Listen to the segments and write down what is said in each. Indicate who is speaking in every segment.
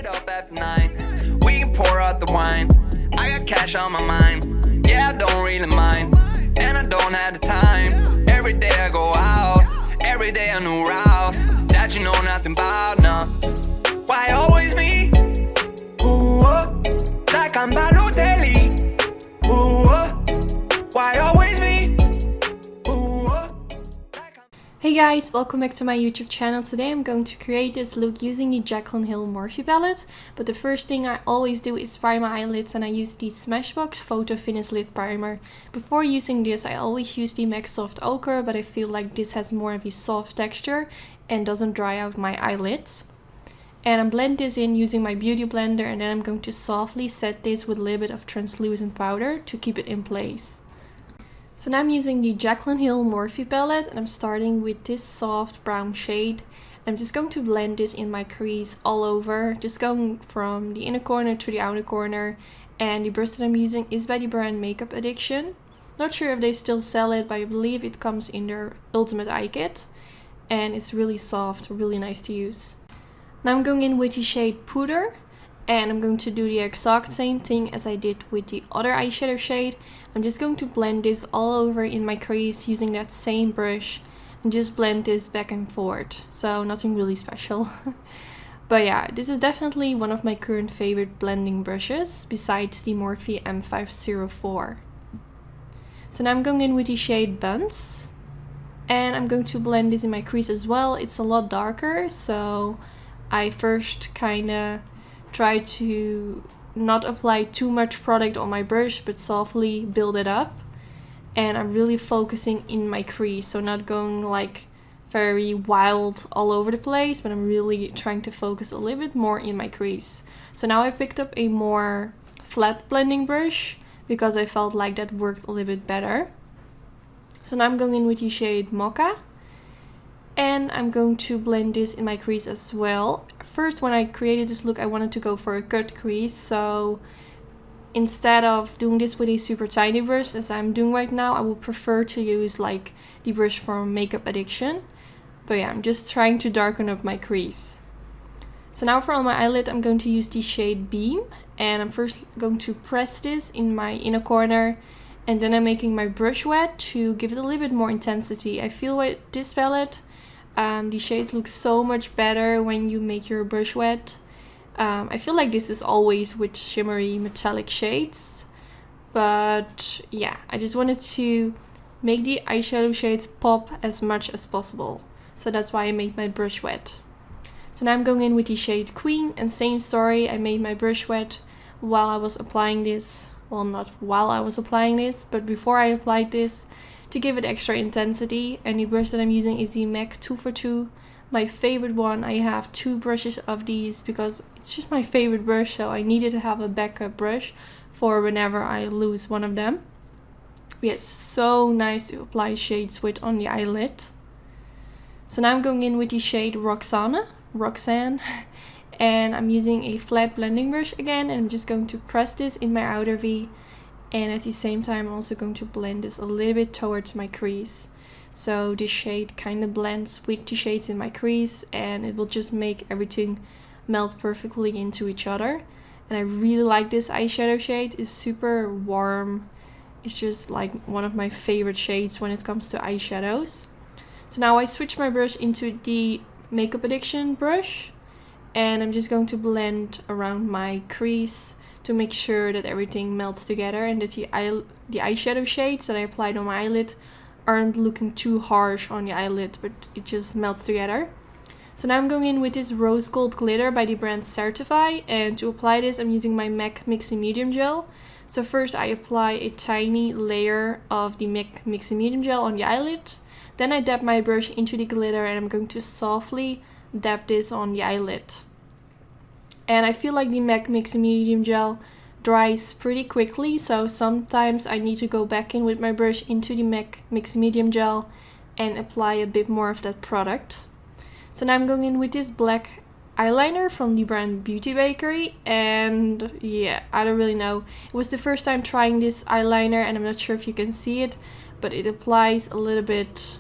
Speaker 1: it up at 9. We can pour out the wine. I got cash on my mind. Yeah, I don't really mind. And I don't have the time. Every day I go out. Every day a new route that you know nothing about, no. Why always me? Ooh, like I'm Balotelli. Ooh, why always me? Ooh, like I'm...
Speaker 2: Hey guys, welcome back to my YouTube channel. Today I'm going to create this look using the Jaclyn Hill Morphe palette. But the first thing I always do is prime my eyelids, and I use the Smashbox Photo Finish Lid Primer. Before using this I always use the MAC Soft Ochre, but I feel like this has more of a soft texture and doesn't dry out my eyelids. And I blend this in using my beauty blender, and then I'm going to softly set this with a little bit of translucent powder to keep it in place. So now I'm using the Jaclyn Hill Morphe palette, and I'm starting with this soft brown shade. I'm just going to blend this in my crease all over, just going from the inner corner to the outer corner. And the brush that I'm using is by the brand Makeup Addiction. Not sure if they still sell it, but I believe it comes in their Ultimate Eye Kit. And it's really soft, really nice to use. Now I'm going in with the shade Puder, and I'm going to do the exact same thing as I did with the other eyeshadow shade. I'm just going to blend this all over in my crease using that same brush and just blend this back and forth. So nothing really special. But yeah, this is definitely one of my current favorite blending brushes besides the Morphe M504. So now I'm going in with the shade Buns, and I'm going to blend this in my crease as well. It's a lot darker, so I first kinda try to not apply too much product on my brush, but softly build it up. And I'm really focusing in my crease, so not going like very wild all over the place, but I'm really trying to focus a little bit more in my crease. So now I picked up a more flat blending brush because I felt like that worked a little bit better. So now I'm going in with the shade Mocha. And I'm going to blend this in my crease as well. First, when I created this look, I wanted to go for a cut crease. So instead of doing this with a super tiny brush, as I'm doing right now, I would prefer to use like the brush from Makeup Addiction. But yeah, I'm just trying to darken up my crease. So now for on my eyelid, I'm going to use the shade Beam. And I'm first going to press this in my inner corner. And then I'm making my brush wet to give it a little bit more intensity. I feel with this palette, the shades look so much better when you make your brush wet. I feel like this is always with shimmery metallic shades, but yeah, I just wanted to make the eyeshadow shades pop as much as possible, so that's why I made my brush wet. So now I'm going in with the shade Queen, and same story, I made my brush wet while I was applying this. Well, not while I was applying this, but before I applied this, to give it extra intensity. And the brush that I'm using is the MAC 242, my favorite one. I have two brushes of these because it's just my favorite brush, so I needed to have a backup brush for whenever I lose one of them. Yeah, it's so nice to apply shades with on the eyelid. So now I'm going in with the shade Roxanne, and I'm using a flat blending brush again, and I'm just going to press this in my outer V. And at the same time, I'm also going to blend this a little bit towards my crease. So this shade kind of blends with the shades in my crease, and it will just make everything melt perfectly into each other. And I really like this eyeshadow shade. It's super warm. It's just like one of my favorite shades when it comes to eyeshadows. So now I switch my brush into the Makeup Addiction brush, and I'm just going to blend around my crease to make sure that everything melts together and that the eyeshadow shades that I applied on my eyelid aren't looking too harsh on the eyelid, but it just melts together. So now I'm going in with this Rose Gold Glitter by the brand Certify, and to apply this I'm using my MAC Mixing Medium Gel. So first I apply a tiny layer of the MAC Mixing Medium Gel on the eyelid, then I dab my brush into the glitter, and I'm going to softly dab this on the eyelid. And I feel like the MAC Mixing Medium Gel dries pretty quickly, so sometimes I need to go back in with my brush into the MAC Mixing Medium Gel and apply a bit more of that product. So now I'm going in with this black eyeliner from the brand Beauty Bakery, and yeah, I don't really know. It was the first time trying this eyeliner, and I'm not sure if you can see it, but it applies a little bit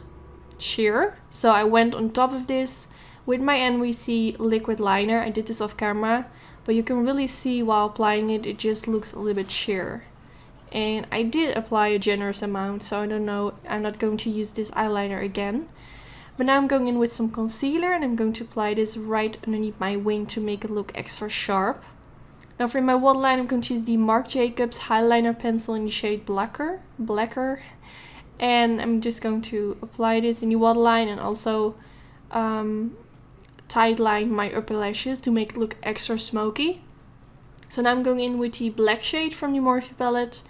Speaker 2: sheer. So I went on top of this With my NYC liquid liner, I did this off camera, but you can really see while applying it, it just looks a little bit sheer. And I did apply a generous amount, so I don't know, I'm not going to use this eyeliner again. But now I'm going in with some concealer and I'm going to apply this right underneath my wing to make it look extra sharp. Now for my waterline, I'm going to use the Marc Jacobs Highliner pencil in the shade Blacker. And I'm just going to apply this in the waterline and also tight line my upper lashes to make it look extra smoky. So now I'm going in with the black shade from the Morphe palette,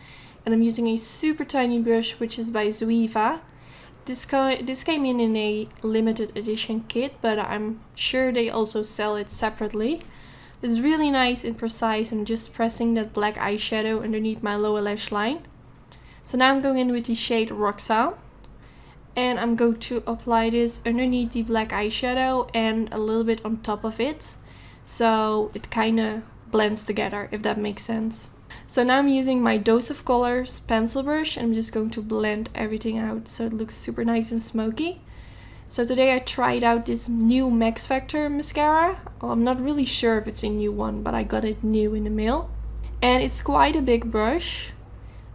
Speaker 2: and I'm using a super tiny brush, which is by Zoeva. This came in a limited edition kit, but I'm sure they also sell it separately. It's really nice and precise. I'm just pressing that black eyeshadow underneath my lower lash line. So now I'm going in with the shade Roxanne. And I'm going to apply this underneath the black eyeshadow and a little bit on top of it. So it kind of blends together, if that makes sense. So now I'm using my Dose of Colors pencil brush and I'm just going to blend everything out so it looks super nice and smoky. So today I tried out this new Max Factor mascara. Well, I'm not really sure if it's a new one, but I got it new in the mail. And it's quite a big brush.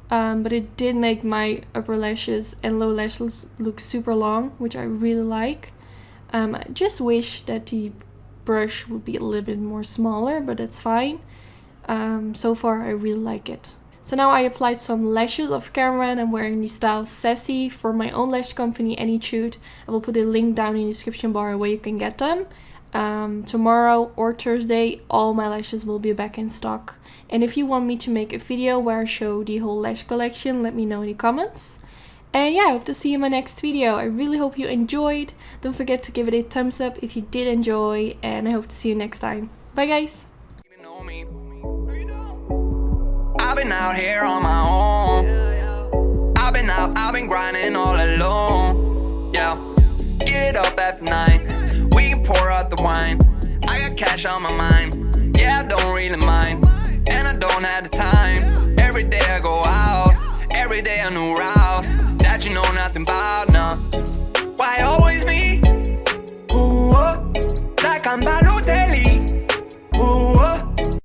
Speaker 2: But it did make my upper lashes and lower lashes look super long, which I really like. I just wish that the brush would be a little bit more smaller, but that's fine. So far I really like it. So now I applied some lashes off camera and I'm wearing the style Sassy for my own lash company, Anytude. I will put a link down in the description bar where you can get them. Tomorrow or Thursday all my lashes will be back in stock. And if you want me to make a video where I show the whole lash collection, let me know in the comments. And yeah, I hope to see you in my next video. I really hope you enjoyed. Don't forget to give it a thumbs up if you did enjoy, and I hope to see you next time. Bye guys!
Speaker 1: I've been out here on my own. I've been grinding all alone. Yeah, get up after 9. We can pour out the wine. I got cash on my mind. Yeah, I don't really mind. And I don't have the time. Every day I go out. Every day a new route that you know nothing about, nah. Why always me? Ooh, like I'm bad.